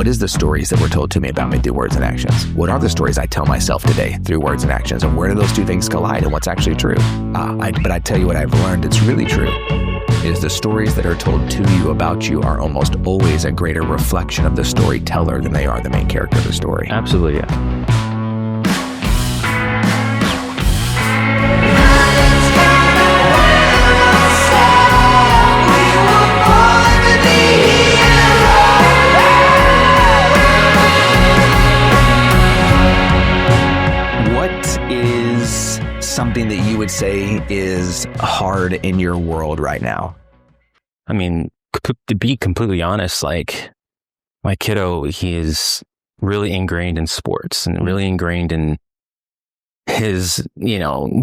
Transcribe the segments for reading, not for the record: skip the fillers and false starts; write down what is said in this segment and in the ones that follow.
What is the stories that were told to me about me through words and actions? What are the stories I tell myself today through words and actions? And where do those two things collide and what's actually true? But I tell you what I've learned, it's really true, is the stories that are told to you about you are almost always a greater reflection of the storyteller than they are the main character of the story. Absolutely, yeah. Something that you would say is hard in your world right now? I mean, to be completely honest, like my kiddo, he is really ingrained in sports and really ingrained in his,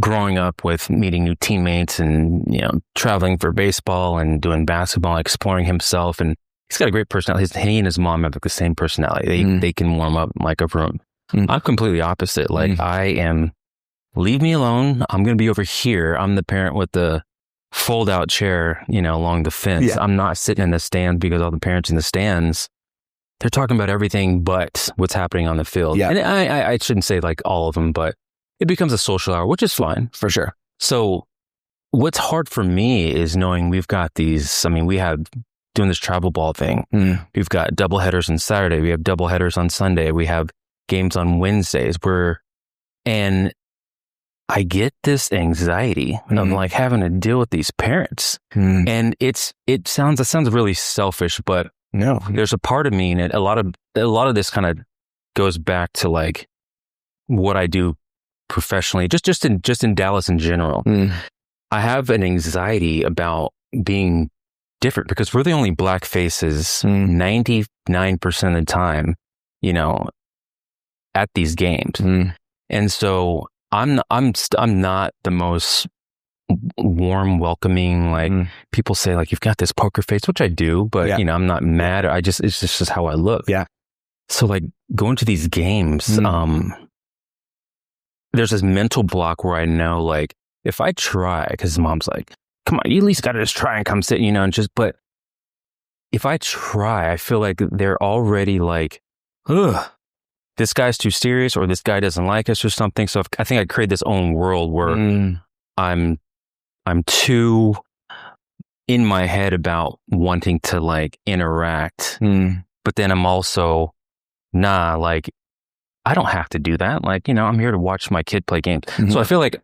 growing up with meeting new teammates and, traveling for baseball and doing basketball, exploring himself. And he's got a great personality. He and his mom have like the same personality. They can warm up like a room. I'm completely opposite. Like I am, leave me alone. I'm going to be over here. I'm the parent with the fold out chair, along the fence. Yeah. I'm not sitting in the stands because all the parents in the stands, they're talking about everything but what's happening on the field. Yeah. And I shouldn't say like all of them, but it becomes a social hour, which is fine. For sure. So what's hard for me is knowing we've got these, we have doing this travel ball thing. We've got double headers on Saturday. We have double headers on Sunday. We have games on Wednesdays. And I get this anxiety of like having to deal with these parents. And it sounds really selfish, but no, there's a part of me, and a lot of this kind of goes back to like what I do professionally, just in Dallas in general. I have an anxiety about being different because we're the only black faces 99% of the time, at these games. And so I'm not the most warm, welcoming, like people say like, you've got this poker face, which I do, but I'm not mad. It's just how I look. Yeah. So like going to these games, there's this mental block where I know like, if I try, cause mom's like, come on, you at least got to just try and come sit, but if I try, I feel like they're already like, ugh, this guy's too serious or this guy doesn't like us or something. So I think I create this own world where I'm too in my head about wanting to like interact. But then I'm also, like, I don't have to do that. Like, I'm here to watch my kid play games. So I feel like,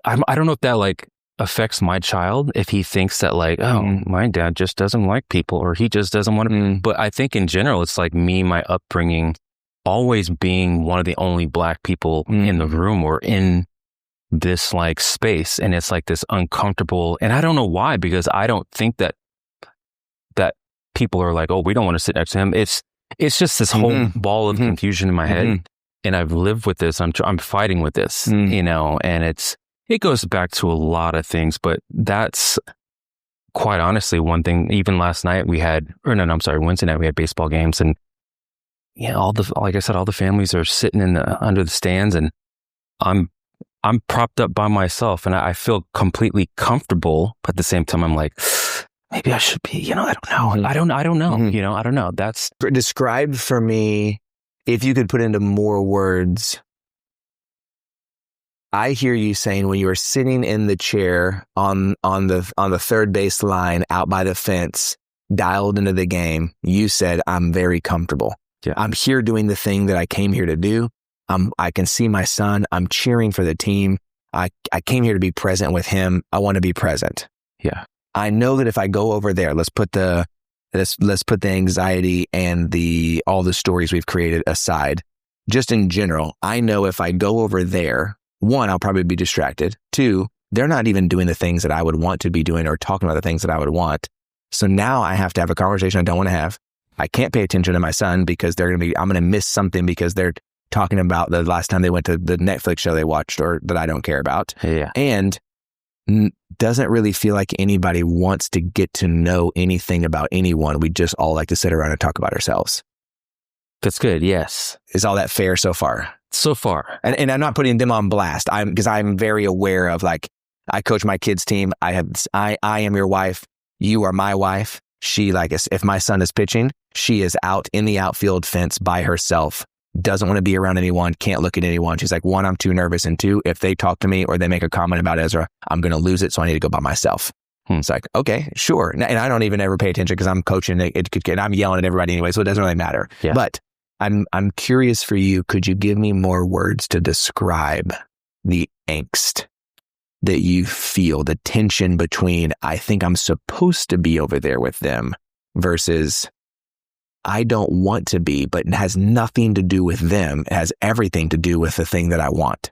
I don't know if that like affects my child, if he thinks that like, oh, my dad just doesn't like people or he just doesn't want to. But I think in general, it's like me, my upbringing, always being one of the only black people in the room or in this like space. And it's like this uncomfortable, and I don't know why, because I don't think that people are like, oh, we don't want to sit next to him. It's just this whole ball of confusion in my head. And I've lived with this. I'm fighting with this, and it goes back to a lot of things, but that's quite honestly one thing. Even last night Wednesday night we had baseball games, and like I said, all the families are sitting under the stands, and I'm propped up by myself, and I feel completely comfortable. But at the same time, I'm like, maybe I should be, I don't know. I don't know. I don't know. That's describe for me, if you could put into more words. I hear you saying when you were sitting in the chair on the third base line out by the fence, dialed into the game, you said, I'm very comfortable. Yeah. I'm here doing the thing that I came here to do. I can see my son. I'm cheering for the team. I came here to be present with him. I want to be present. Yeah. I know that if I go over there, let's put the anxiety and all the stories we've created aside. Just in general, I know if I go over there, one, I'll probably be distracted. Two, they're not even doing the things that I would want to be doing or talking about the things that I would want. So now I have to have a conversation I don't want to have. I can't pay attention to my son because I'm going to miss something because they're talking about the last time they went to the Netflix show they watched or that I don't care about. Yeah. And doesn't really feel like anybody wants to get to know anything about anyone. We just all like to sit around and talk about ourselves. That's good. Yes. Is all that fair so far? So far. And I'm not putting them on blast. Because I'm very aware of, like, I coach my kids' team. I am your wife. You are my wife. She if my son is pitching, she is out in the outfield fence by herself, doesn't want to be around anyone, can't look at anyone. She's like, one, I'm too nervous. And two, if they talk to me or they make a comment about Ezra, I'm going to lose it. So I need to go by myself. It's like, okay, sure. And I don't even ever pay attention because I'm coaching and I'm yelling at everybody anyway. So it doesn't really matter. Yeah. But I'm curious for you. Could you give me more words to describe the angst that you feel, the tension between, I think I'm supposed to be over there with them versus I don't want to be, but it has nothing to do with them. It has everything to do with the thing that I want.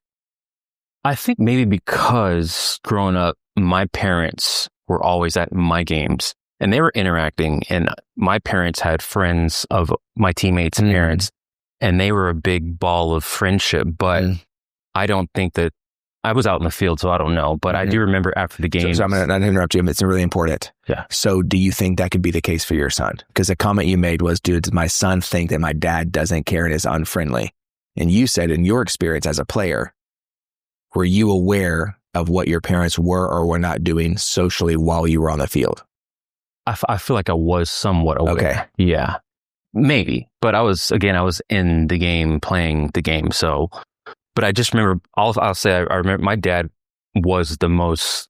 I think maybe because growing up, my parents were always at my games and they were interacting, and my parents had friends of my teammates and parents, and they were a big ball of friendship. But I don't think that I was out in the field, so I don't know. But I do remember after the game. So I'm going to interrupt you. It's really important. Yeah. So do you think that could be the case for your son? Because the comment you made was, dude, does my son think that my dad doesn't care and is unfriendly? And you said in your experience as a player, were you aware of what your parents were or were not doing socially while you were on the field? I feel like I was somewhat aware. Okay. Yeah, maybe. But I was in the game, playing the game. So, but I just remember, I'll say, I remember my dad was the most,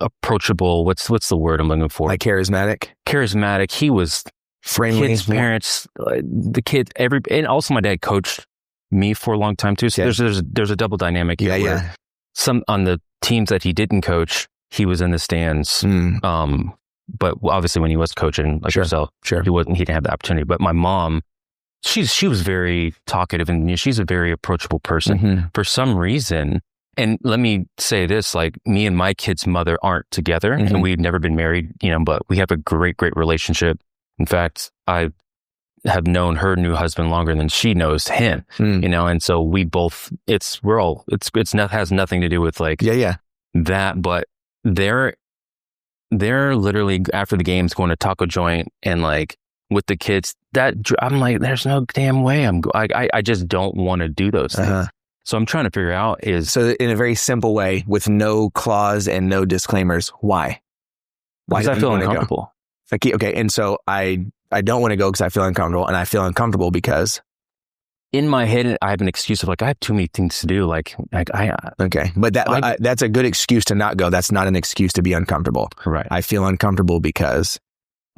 approachable. What's the word I'm looking for? Like charismatic? Charismatic. He was friendly. Kids, parents, the kids, and also my dad coached me for a long time too. So there's a double dynamic here. Yeah. Some on the teams that he didn't coach, he was in the stands. But obviously when he was coaching, like yourself, he didn't have the opportunity. But my mom, she was very talkative, and she's a very approachable person for some reason. And let me say this, like, me and my kid's mother aren't together, and we've never been married, but we have a great relationship. In fact, I have known her new husband longer than she knows him, and so we both, has nothing to do with that, but they're literally after the games going to taco joint and with the kids, that I'm like, there's no damn way I just don't want to do those things. So I'm trying to figure out so in a very simple way, with no clause and no disclaimers, why? Because I feel uncomfortable. Okay. And so I don't want to go because I feel uncomfortable, and I feel uncomfortable because in my head, I have an excuse of I have too many things to do. Okay. But that's a good excuse to not go. That's not an excuse to be uncomfortable. Right. I feel uncomfortable because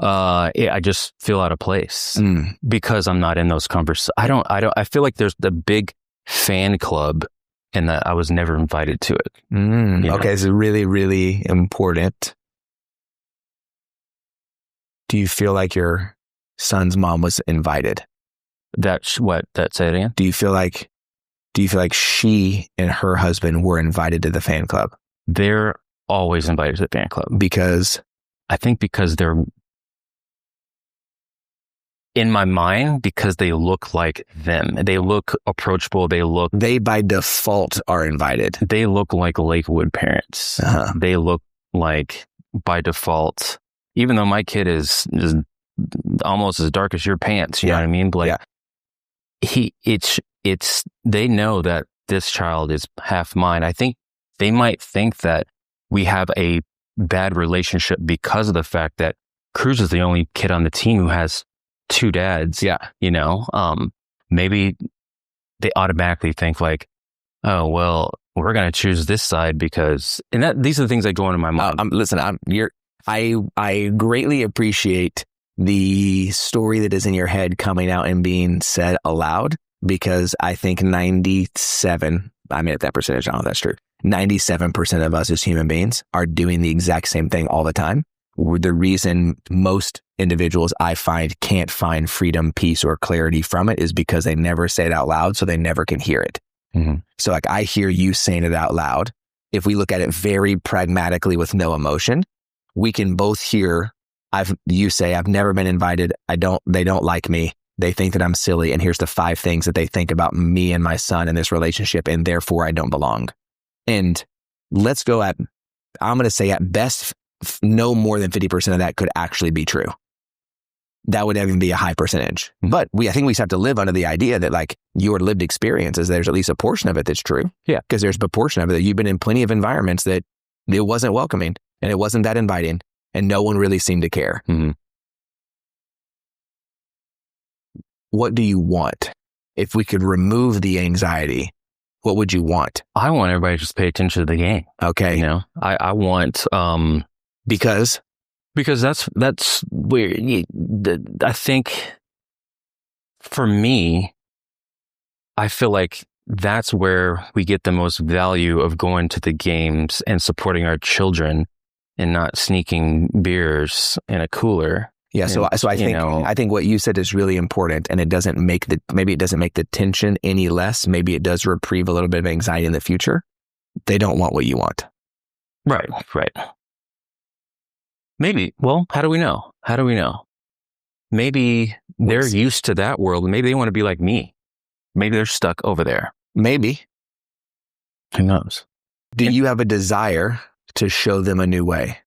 I just feel out of place because I'm not in those conversations. I feel like there's the big fan club and that I was never invited to it. Okay. This is really, really important. Do you feel like your son's mom was invited? Say it again? Do you feel like she and her husband were invited to the fan club? They're always invited to the fan club. Because? I think because they're, in my mind, because they look like them. They look approachable. They by default are invited. They look like Lakewood parents. They look like, by default, even though my kid is almost as dark as your pants, you know what I mean? But they know that this child is half mine. I think they might think that we have a bad relationship because of the fact that Cruz is the only kid on the team who has two dads. Yeah. Maybe they automatically think oh, well, we're going to choose this side because, and these are the things that go into my mind. Listen, I greatly appreciate the story that is in your head coming out and being said aloud, because I think 97, I made up that percentage, I don't know if that's true, 97% of us as human beings are doing the exact same thing all the time. The reason most individuals I find can't find freedom, peace, or clarity from it is because they never say it out loud, so they never can hear it. So I hear you saying it out loud. If we look at it very pragmatically with no emotion, we can both hear you say, I've never been invited. They don't like me. They think that I'm silly. And here's the 5 things that they think about me and my son in this relationship. And therefore I don't belong. And let's go I'm going to say at best, no more than 50% of that could actually be true. That would even be a high percentage. But I think we just have to live under the idea that your lived experience is there's at least a portion of it that's true. Yeah. Because there's a portion of it that you've been in plenty of environments that it wasn't welcoming and it wasn't that inviting. and no one really seemed to care. Mm-hmm. What do you want? If we could remove the anxiety, what would you want? I want everybody to just pay attention to the game. Okay. You know, I want, because that's where I think for me, I feel like that's where we get the most value of going to the games and supporting our children and not sneaking beers in a cooler. Yeah, so I think what you said is really important, and it doesn't make the tension any less. Maybe it does reprieve a little bit of anxiety in the future. They don't want what you want. Right. Maybe. Well, how do we know? Maybe they're used to that world, and maybe they want to be like me. Maybe they're stuck over there. Maybe. Who knows? Do you have a desire to show them a new way?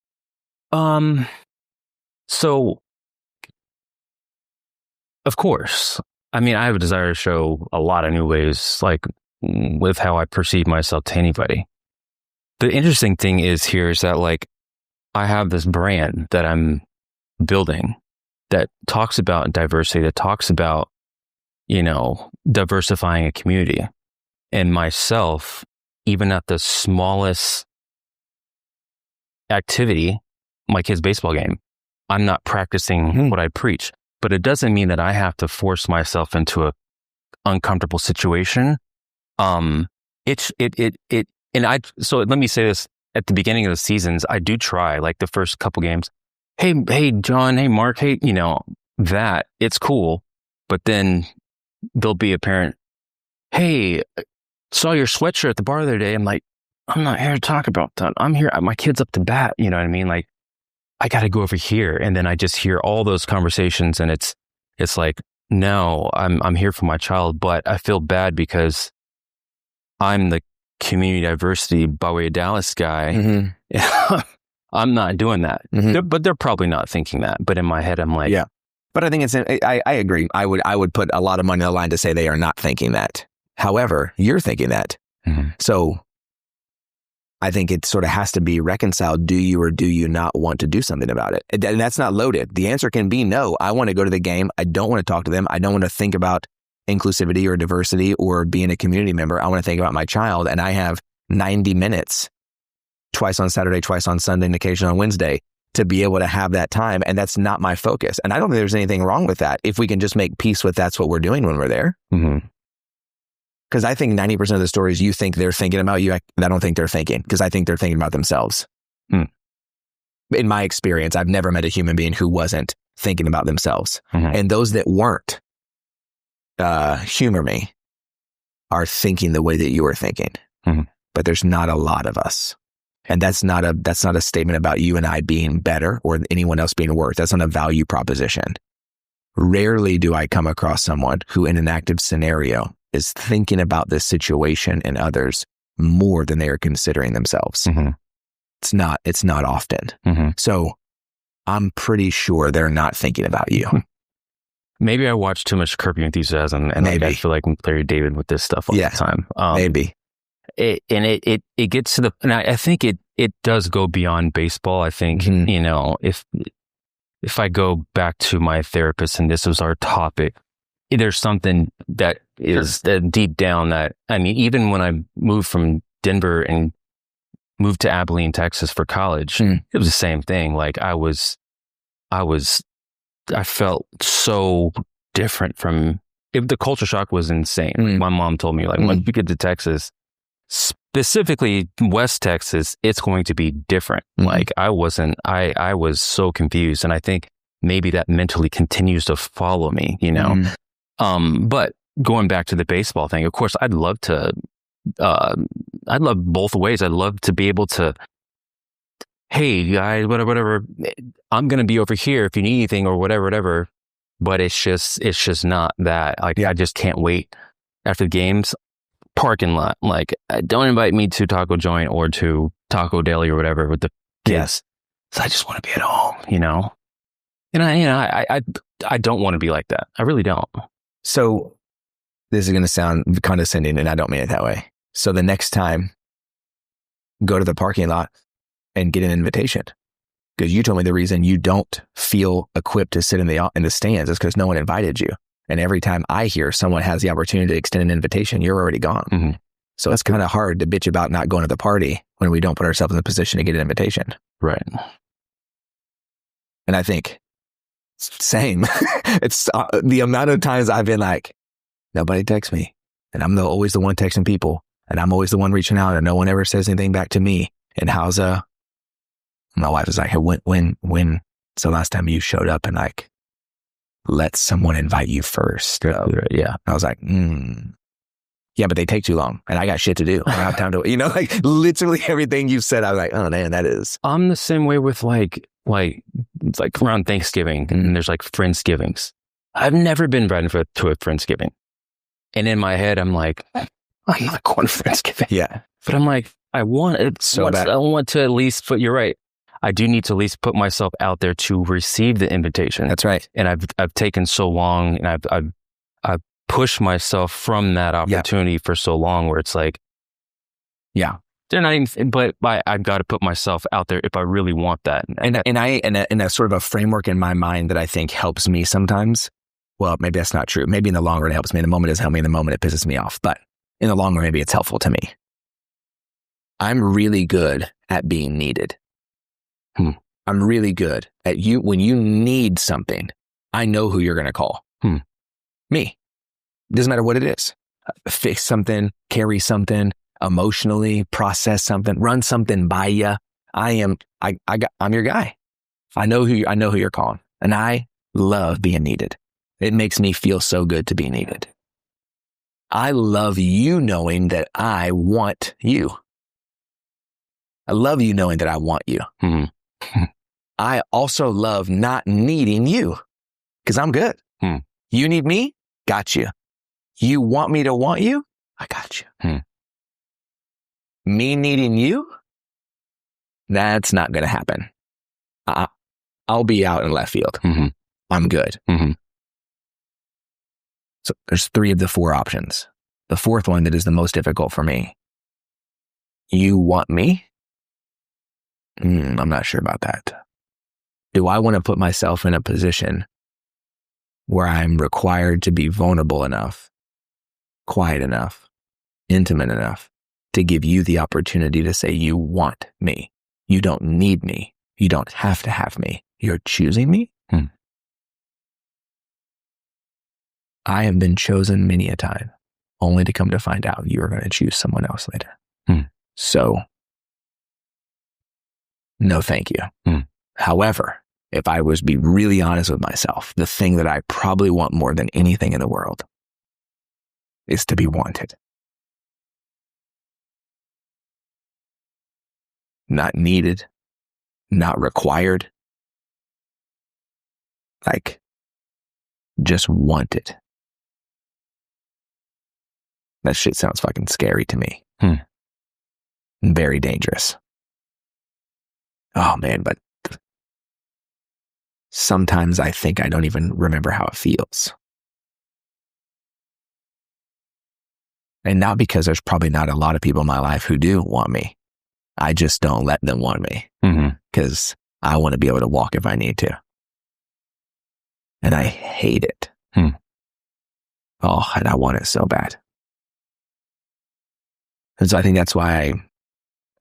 So, of course. I mean, I have a desire to show a lot of new ways, like with how I perceive myself to anybody. The interesting thing is that like I have this brand that I'm building that talks about diversity, that talks about, you know, diversifying a community. And myself, even at the smallest activity, my kid's baseball game, I'm not practicing what I preach. But it doesn't mean that I have to force myself into a uncomfortable situation. So let me say this, at the beginning of the seasons, I do try, like the first couple games. Hey, John, hey, Mark, hey, you know, that it's cool. But then there'll be a parent, hey, saw your sweatshirt at the bar the other day. I'm like, I'm not here to talk about that. I'm here. My kid's up to bat. You know what I mean? Like, I got to go over here. And then I just hear all those conversations, and it's like, no, I'm here for my child, but I feel bad because I'm the community diversity by way of Dallas guy. Mm-hmm. I'm not doing that. Mm-hmm. But they're probably not thinking that. But in my head, I'm like, yeah. But I think I agree. I would put a lot of money on the line to say they are not thinking that. However, you're thinking that. Mm-hmm. So I think it sort of has to be reconciled. Do you or do you not want to do something about it? And that's not loaded. The answer can be no. I want to go to the game. I don't want to talk to them. I don't want to think about inclusivity or diversity or being a community member. I want to think about my child. And I have 90 minutes, twice on Saturday, twice on Sunday, and occasionally on Wednesday, to be able to have that time. And that's not my focus. And I don't think there's anything wrong with that if we can just make peace with that's what we're doing when we're there. Mm-hmm. Because I think 90% of the stories you think they're thinking about you, I don't think they're thinking, because I think they're thinking about themselves. In my experience, I've never met a human being who wasn't thinking about themselves. Mm-hmm. And those that weren't, humor me, are thinking the way that you are thinking. Mm-hmm. But there's not a lot of us. And that's not a statement about you and I being better or anyone else being worse. That's not a value proposition. Rarely do I come across someone who in an active scenario is thinking about this situation and others more than they are considering themselves. Mm-hmm. It's not often. Mm-hmm. So I'm pretty sure they're not thinking about you. Maybe I watch too much Curb Your Enthusiasm, and like, I feel like Larry David with this stuff all the time. Maybe. It gets to and I think it does go beyond baseball. I think, mm-hmm. you know, if I go back to my therapist and this was our topic, there's something that is deep down that, I mean, even when I moved from Denver and moved to Abilene, Texas for college, it was the same thing. Like I felt so different from the culture shock was insane. Like my mom told me, like, once you get to Texas, specifically West Texas, it's going to be different. Like I was so confused. And I think maybe that mentally continues to follow me, you know? But going back to the baseball thing, of course, I'd love both ways. I'd love to be able to, hey guys, whatever, I'm going to be over here if you need anything or whatever. But it's just not that. Like, I just can't wait after the games, parking lot. Like, don't invite me to Taco Joint or to Taco Deli or whatever with the kids. So I just want to be at home, you know? And I don't want to be like that. I really don't. So this is going to sound condescending, and I don't mean it that way. So the next time, go to the parking lot and get an invitation. Because you told me the reason you don't feel equipped to sit in the stands is because no one invited you. And every time I hear someone has the opportunity to extend an invitation, you're already gone. Mm-hmm. So it's kind of hard to bitch about not going to the party when we don't put ourselves in the position to get an invitation. Right. And I think same. It's the amount of times I've been like, nobody texts me. And I'm always the one texting people. And I'm always the one reaching out and no one ever says anything back to me. And my wife was like, hey, when's the last time you showed up and like, let someone invite you first? Yeah. I was like, yeah, but they take too long and I got shit to do. I don't have time to, like literally everything you said. I was like, oh man, that is. I'm the same way with like it's like around Thanksgiving and there's like Friendsgivings. I've never been invited to a Friendsgiving. And in my head, I'm like, I'm not going to Friendsgiving. Yeah. But I'm like, I want it so bad. I want to at least you're right. I do need to at least put myself out there to receive the invitation. That's right. And I've taken so long and I've pushed myself from that opportunity for so long where it's like, yeah, they're not even, but I've got to put myself out there if I really want that. And a sort of a framework in my mind that I think helps me sometimes. Well, maybe that's not true. Maybe in the long run it helps me. In the moment it doesn't help me. In the moment it pisses me off. But in the long run, maybe it's helpful to me. I'm really good at being needed. I'm really good at when you need something, I know who you're going to call. Me. Doesn't matter what it is. Fix something, carry something, emotionally process something, run something by you. I'm your guy. I know who you're calling, and I love being needed. It makes me feel so good to be needed. I love you knowing that I want you. I love you knowing that I want you. I also love not needing you because I'm good. You need me? Got you. You want me to want you? I got you. Me needing you? That's not going to happen. I'll be out in left field. I'm good. So there's 3 of the 4 options. The 4th one that is the most difficult for me. You want me? I'm not sure about that. Do I want to put myself in a position where I'm required to be vulnerable enough, quiet enough, intimate enough to give you the opportunity to say you want me? You don't need me. You don't have to have me. You're choosing me? I have been chosen many a time, only to come to find out you are going to choose someone else later. So, no thank you. However, if I was be really honest with myself, the thing that I probably want more than anything in the world is to be wanted. Not needed, not required, like just wanted. That shit sounds fucking scary to me. Very dangerous. Oh man, but sometimes I think I don't even remember how it feels. And not because there's probably not a lot of people in my life who do want me. I just don't let them want me because I want to be able to walk if I need to. And I hate it. Oh, and I want it so bad. And so I think that's why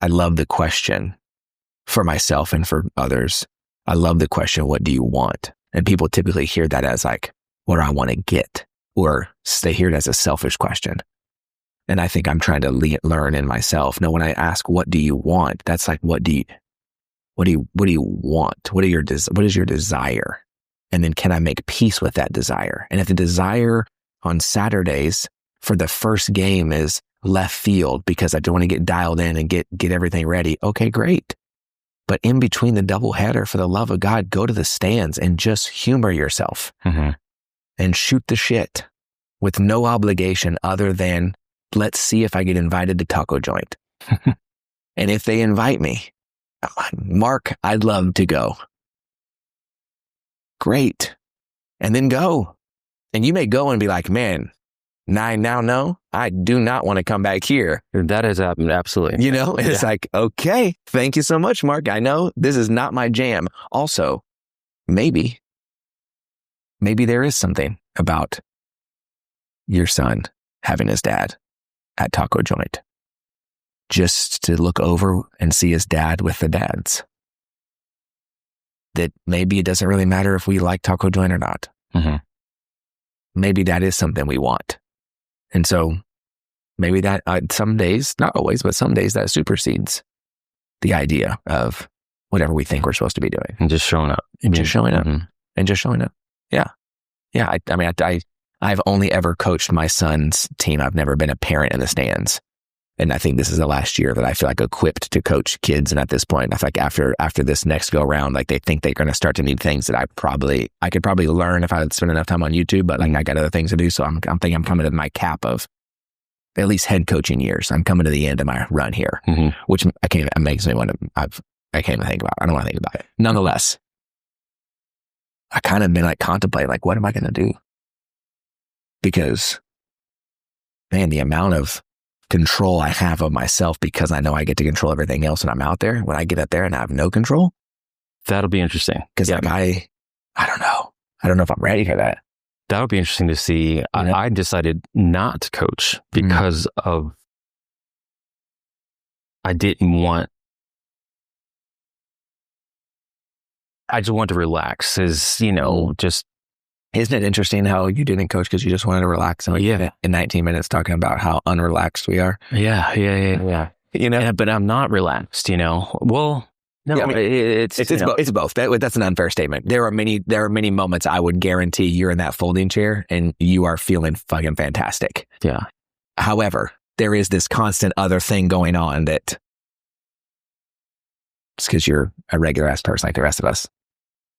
I love the question for myself and for others. I love the question, what do you want? And people typically hear that as like, what do I want to get? Or they hear it as a selfish question. And I think I'm trying to learn in myself. No, when I ask, what do you want? That's like, what do you want? What is your desire? And then can I make peace with that desire? And if the desire on Saturdays for the first game is left field because I don't want to get dialed in and get everything ready, okay, great. But in between the doubleheader, for the love of God, go to the stands and just humor yourself and shoot the shit with no obligation other than let's see if I get invited to taco joint. And if they invite me, Mark, I'd love to go. Great. And then go. And you may go and be like, man, I now know I do not want to come back here. That is absolutely. You know, it's like, okay, thank you so much, Mark. I know this is not my jam. Also, maybe there is something about your son having his dad at taco joint. Just to look over and see his dad with the dads. That maybe it doesn't really matter if we like taco joint or not. Mm-hmm. Maybe that is something we want. And so maybe that some days, not always, but some days that supersedes the idea of whatever we think we're supposed to be doing. And just showing up. And just showing up. Mm-hmm. And just showing up. Yeah. Yeah. I've only ever coached my son's team. I've never been a parent in the stands. And I think this is the last year that I feel like equipped to coach kids. And at this point, I feel like after this next go around, like they think they're going to start to need things that I could probably learn if I would spend enough time on YouTube, but like I got other things to do. So I'm thinking I'm coming to my cap of at least head coaching years. I'm coming to the end of my run here, which it makes me want to, I can't even think about. I don't want to think about it. Nonetheless, I kind of been like contemplating, like, what am I going to do? Because man, the amount of control I have of myself because I know I get to control everything else when I'm out there. When I get up there and I have no control. That'll be interesting. Because like I don't know. I don't know if I'm ready for that. That'll be interesting to see. I decided not to coach because of, I just want to relax just. Isn't it interesting how you didn't coach because you just wanted to relax? And in 19 minutes talking about how unrelaxed we are. Yeah. You know, but I'm not relaxed, Well, no, yeah, I mean, it's both. That's an unfair statement. There are many moments I would guarantee you're in that folding chair and you are feeling fucking fantastic. Yeah. However, there is this constant other thing going on that it's because you're a regular ass person like the rest of us.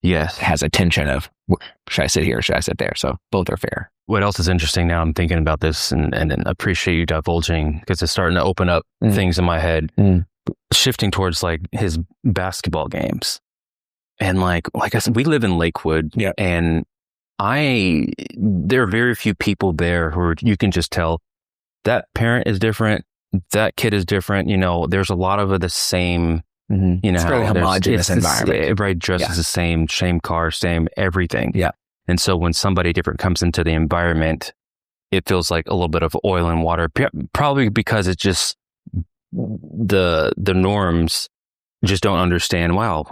Yes. Has a tension of, should I sit here or should I sit there? So both are fair. What else is interesting now? I'm thinking about this and appreciate you divulging because it's starting to open up things in my head, shifting towards like his basketball games. And like I said, we live in Lakewood and there are very few people there who you can just tell that parent is different. That kid is different. There's a lot of the same. It's very homogenous environment. Everybody dresses the same car, same everything. Yeah. And so when somebody different comes into the environment, it feels like a little bit of oil and water, probably because it's just the norms just don't understand, wow,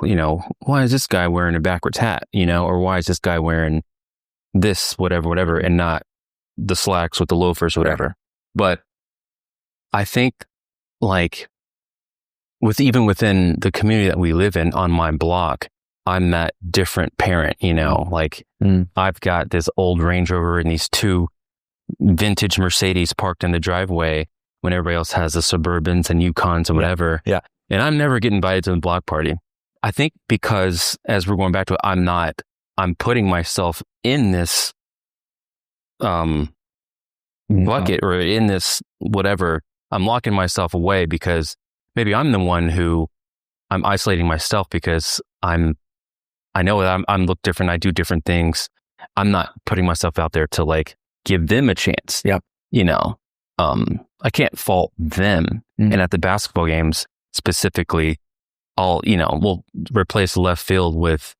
why is this guy wearing a backwards hat, or why is this guy wearing this, whatever, and not the slacks with the loafers, whatever. Right. But I think like, even within the community that we live in on my block, I'm that different parent, I've got this old Range Rover and these two vintage Mercedes parked in the driveway when everybody else has the Suburbans and Yukons and whatever. Yeah. And I'm never getting invited to the block party. I think because as we're going back to it, I'm putting myself in this bucket or in this whatever. I'm locking myself away because maybe I'm the one who I'm isolating myself because I know that I'm look different. I do different things. I'm not putting myself out there to like give them a chance. Yep. I can't fault them. And at the basketball games specifically, we'll replace left field with,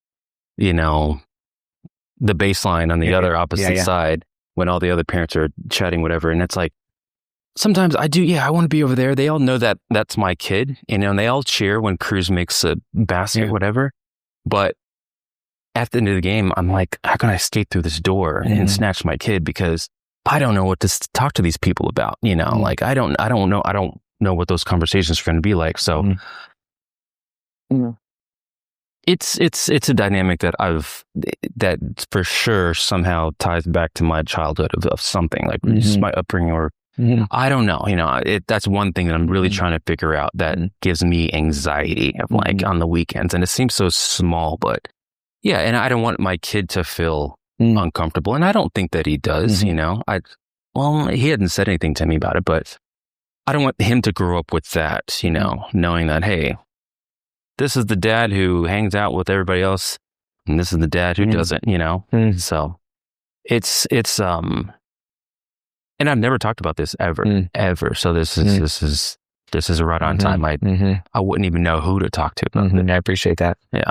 the baseline on the other opposite side when all the other parents are chatting, whatever. And it's like, sometimes I do, I want to be over there. They all know that that's my kid, and they all cheer when Cruz makes a basket, whatever. But at the end of the game, I'm like, how can I skate through this door and snatch my kid? Because I don't know what to talk to these people about, like I don't know what those conversations are going to be like. So it's a dynamic that for sure somehow ties back to my childhood of something like just my upbringing or I don't know, that's one thing that I'm really trying to figure out that gives me anxiety of like on the weekends. And it seems so small, but and I don't want my kid to feel uncomfortable. And I don't think that he does, he hadn't said anything to me about it, but I don't want him to grow up with that, knowing that, hey, this is the dad who hangs out with everybody else. And this is the dad who doesn't, So it's And I've never talked about this ever. So this is a right on time. I wouldn't even know who to talk to about it. I appreciate that. Yeah.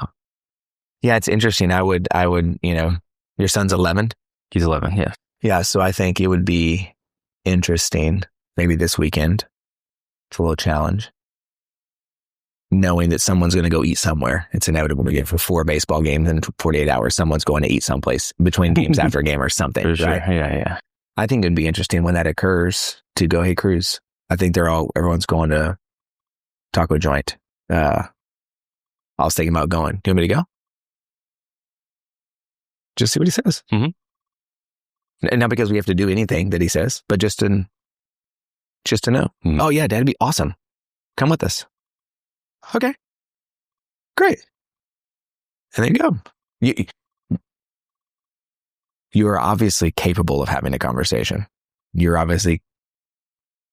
Yeah, it's interesting. I would, your son's 11? He's 11, yeah. Yeah, so I think it would be interesting, maybe this weekend, it's a little challenge, knowing that someone's going to go eat somewhere. It's inevitable to get for 4 baseball games in 48 hours. Someone's going to eat someplace between games after a game or something. For sure. Right? Yeah. I think it'd be interesting when that occurs to go, hey, Cruz. I think everyone's going to taco joint. I was thinking about going. Do you want me to go? Just see what he says. Mm-hmm. And not because we have to do anything that he says, but just to know. Mm-hmm. Oh, yeah, that'd be awesome. Come with us. Okay. Great. And there you go. You are obviously capable of having a conversation. You're obviously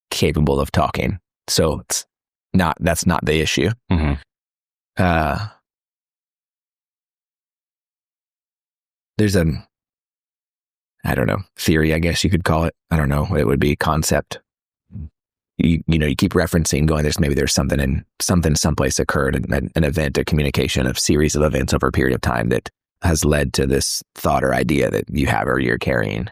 capable of talking. So that's not the issue. Mm-hmm. There's I don't know, theory, I guess you could call it. I don't know what it would be, concept. You keep referencing going, there's something someplace occurred, an event, a communication, a series of events over a period of time that has led to this thought or idea that you have or you're carrying.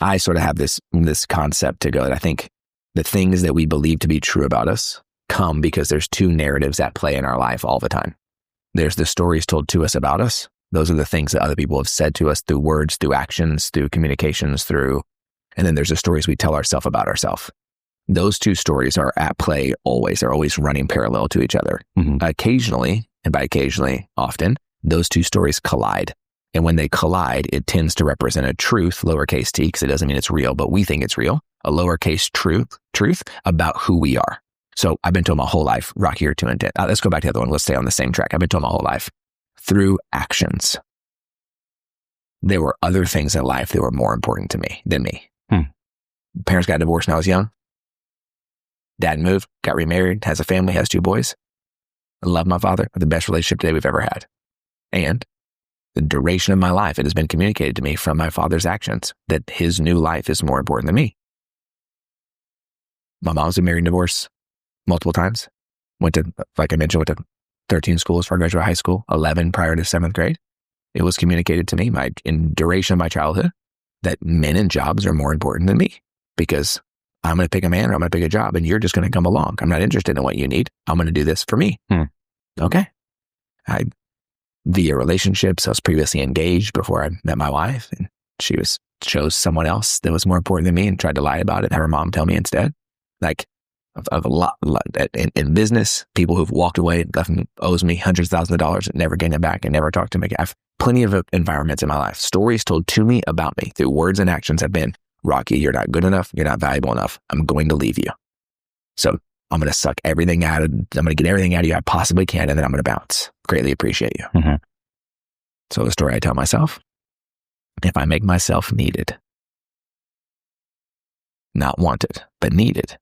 I sort of have this concept to go that I think the things that we believe to be true about us come because there's 2 narratives at play in our life all the time. There's the stories told to us about us. Those are the things that other people have said to us through words, through actions, through communications, and then there's the stories we tell ourselves about ourselves. Those 2 stories are at play always. They're always running parallel to each other. Mm-hmm. Occasionally, and by occasionally, often, those 2 stories collide. And when they collide, it tends to represent a truth, lowercase t, because it doesn't mean it's real, but we think it's real, a lowercase truth about who we are. So I've been told my whole life, Rocky, you're too intense. Let's go back to the other one. Let's stay on the same track. I've been told my whole life, through actions, there were other things in life that were more important to me than me. Parents got divorced when I was young. Dad moved, got remarried, has a family, has 2 boys. I love my father. The best relationship today we've ever had. And the duration of my life, it has been communicated to me from my father's actions that his new life is more important than me. My mom's been married and divorced multiple times. Went to 13 schools before I graduated high school, 11 prior to 7th grade. It was communicated to me in duration of my childhood that men and jobs are more important than me because I'm going to pick a man or I'm going to pick a job and you're just going to come along. I'm not interested in what you need. I'm going to do this for me. Okay. Via relationships, I was previously engaged before I met my wife, and she chose someone else that was more important than me and tried to lie about it, have her mom tell me instead. Like, of a lot in business, people who've walked away, owes me hundreds of thousands of dollars and never gained it back and never talked to me. I have plenty of environments in my life. Stories told to me about me through words and actions have been, Rocky, you're not good enough. You're not valuable enough. I'm going to leave you. So I'm going to suck everything I'm going to get everything out of you I possibly can, and then I'm going to bounce. Greatly appreciate you. Mm-hmm. So the story I tell myself, if I make myself needed, not wanted, but needed,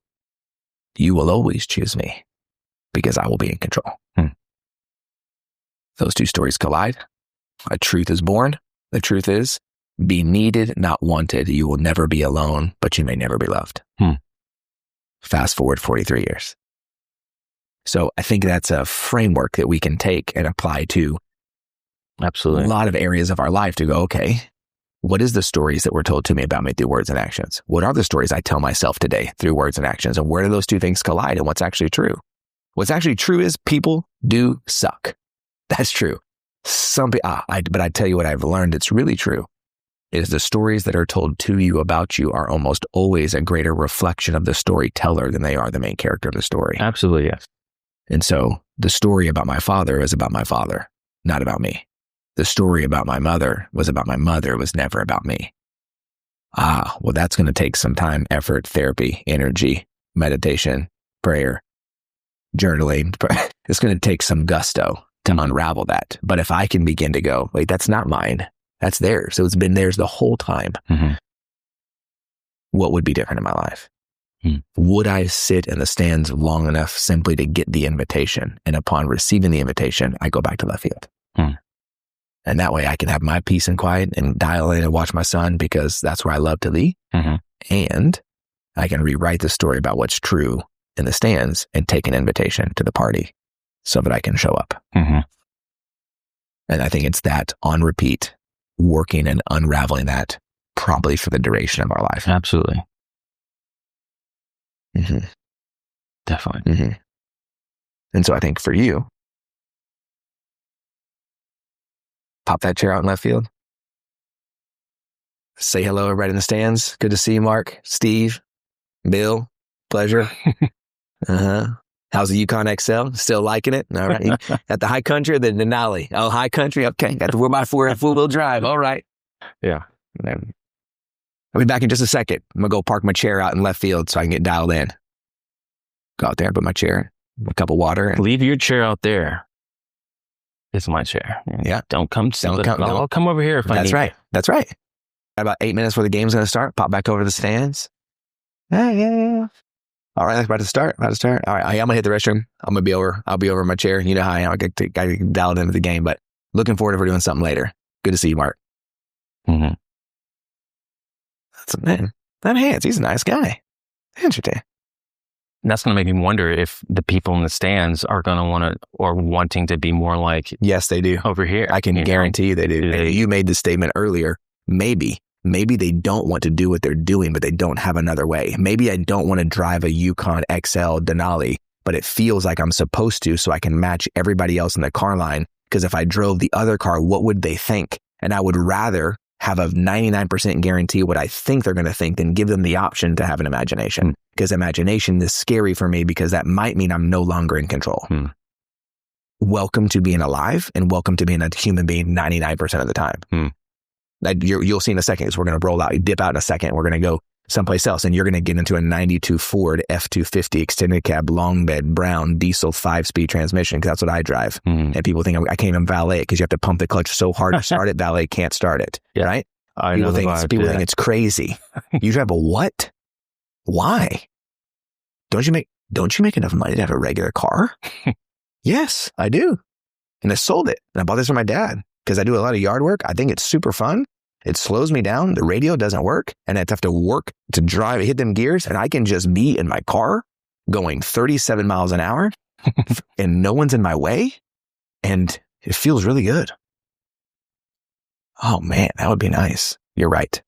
you will always choose me because I will be in control. Those 2 stories collide. A truth is born. The truth is, be needed, not wanted. You will never be alone, but you may never be loved. Fast forward 43 years. So I think that's a framework that we can take and apply to absolutely a lot of areas of our life to go, okay, what is the stories that were told to me about me through words and actions? What are the stories I tell myself today through words and actions? And where do those 2 things collide and what's actually true? What's actually true is people do suck. That's true. But I tell you what I've learned that's really true is the stories that are told to you about you are almost always a greater reflection of the storyteller than they are the main character of the story. Absolutely, yes. And so the story about my father is about my father, not about me. The story about my mother was about my mother, was never about me. Well, that's going to take some time, effort, therapy, energy, meditation, prayer, journaling. It's going to take some gusto to unravel that. But if I can begin to go, wait, that's not mine. That's theirs. So it's been theirs the whole time. What would be different in my life? Would I sit in the stands long enough simply to get the invitation? And upon receiving the invitation, I go back to left field. And that way I can have my peace and quiet and dial in and watch my son because that's where I love to be. And I can rewrite the story about what's true in the stands and take an invitation to the party so that I can show up. Mm-hmm. And I think it's that on repeat, working and unraveling that probably for the duration of our life. Absolutely. Mm-hmm. Definitely. Mm-hmm. And so I think for you, pop that chair out in left field. Say hello, everybody in the stands. Good to see you, Mark, Steve, Bill. Pleasure. How's the Yukon XL? Still liking it? All right. At the high country or the Denali? Oh, high country. Okay. Got the 4x4 four-wheel drive. All right. Yeah. I'll be back in just a second. I'm going to go park my chair out in left field so I can get dialed in. Go out there, put my chair, a cup of water. And leave your chair out there. It's my chair. Yeah. Don't come. I'll come over here if I need. That's right. That's right. About 8 minutes before the game's going to start, pop back over to the stands. Yeah. All right, that's about to start. All right, I'm going to hit the restroom. I'm going to be over. I'll be over in my chair. You know how I am. I got to get dialed into the game, but looking forward to doing something later. Good to see you, Mark. Mm-hmm. That's a man. That Hance, he's a nice guy. Interesting. And that's going to make me wonder if the people in the stands are going to want to or wanting to be more like. Yes, they do. Over here. I can guarantee you they do. You made the statement earlier. Maybe they don't want to do what they're doing, but they don't have another way. Maybe I don't want to drive a Yukon XL Denali, but it feels like I'm supposed to so I can match everybody else in the car line. Because if I drove the other car, what would they think? And I would rather have a 99% guarantee what I think they're going to think than give them the option to have an imagination. Because imagination is scary for me because that might mean I'm no longer in control. Welcome to being alive and welcome to being a human being 99% of the time. You'll see in a second, because we're going to roll out, you dip out in a second, we're going to go someplace else, and you're going to get into a 92 Ford F-250 extended cab, long bed, brown, diesel 5-speed transmission, because that's what I drive. And people think I can't even valet because you have to pump the clutch so hard to start it. Valet can't start it, right? People think it's crazy. You drive a what? Why? Don't you make enough money to have a regular car? Yes, I do. And I sold it. And I bought this for my dad because I do a lot of yard work. I think it's super fun. It slows me down. The radio doesn't work. And I have to work to drive, hit them gears. And I can just be in my car going 37 miles an hour and no one's in my way. And it feels really good. Oh man, that would be nice. You're right.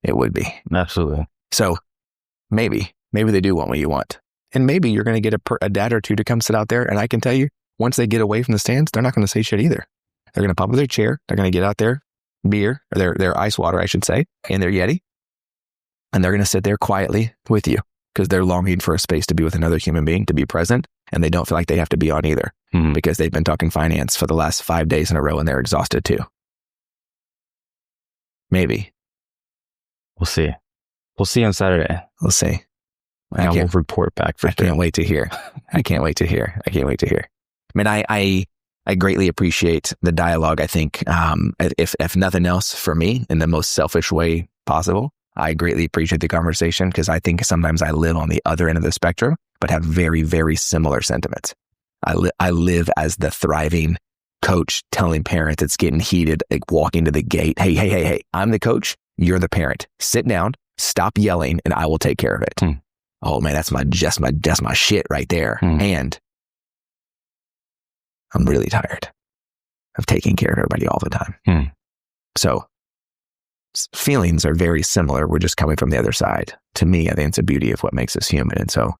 It would be. Absolutely. So maybe they do want what you want. And maybe you're going to get a dad or two to come sit out there. And I can tell you, once they get away from the stands, they're not going to say shit either. They're going to pop up their chair. They're going to get out their beer, or their ice water, I should say, and their Yeti. And they're going to sit there quietly with you because they're longing for a space to be with another human being, to be present. And they don't feel like they have to be on either because they've been talking finance for the last 5 days in a row and they're exhausted too. Maybe. We'll see. We'll see on Saturday. We'll see. I will report back for sure. I can't wait to hear. I can't wait to hear. I mean, I greatly appreciate the dialogue. I think, if nothing else for me, in the most selfish way possible, I greatly appreciate the conversation because I think sometimes I live on the other end of the spectrum, but have very, very similar sentiments. I live as the thriving coach telling parents it's getting heated, like walking to the gate. Hey, I'm the coach. You're the parent. Sit down, stop yelling, and I will take care of it. Oh man, that's my shit right there. And I'm really tired of taking care of everybody all the time. So feelings are very similar. We're just coming from the other side. To me, I think it's the beauty of what makes us human. And so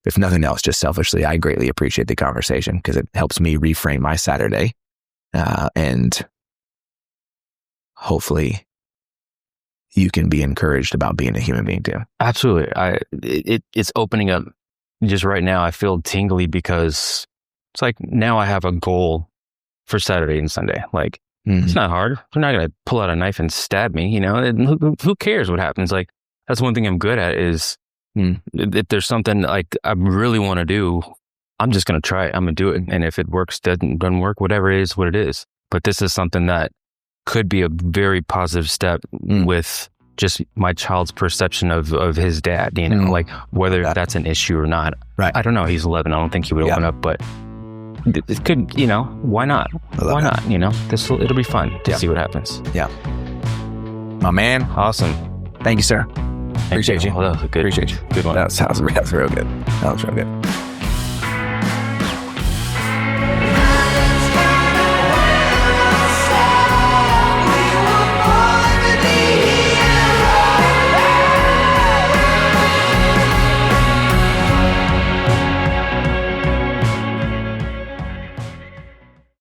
if nothing else, just selfishly, I greatly appreciate the conversation because it helps me reframe my Saturday. And hopefully you can be encouraged about being a human being too. Absolutely. It's opening up just right now. I feel tingly because it's like now I have a goal for Saturday and Sunday. Like it's not hard. They're not going to pull out a knife and stab me, you know, and who cares what happens? Like that's one thing I'm good at is if there's something like I really want to do, I'm just going to try it. I'm going to do it. And if it works, doesn't work, whatever it is, what it is. But this is something that could be a very positive step with just my child's perception of his dad, you know, like whether that's an issue or not. Right. I don't know. He's 11. I don't think he would open up, but it could, you know, why not? Why not? You know, it'll be fun to see what happens. Yeah. My man. Awesome. Thank you, sir. Appreciate you. Oh, that was a good, Appreciate you. good one. That was real good. That was real good.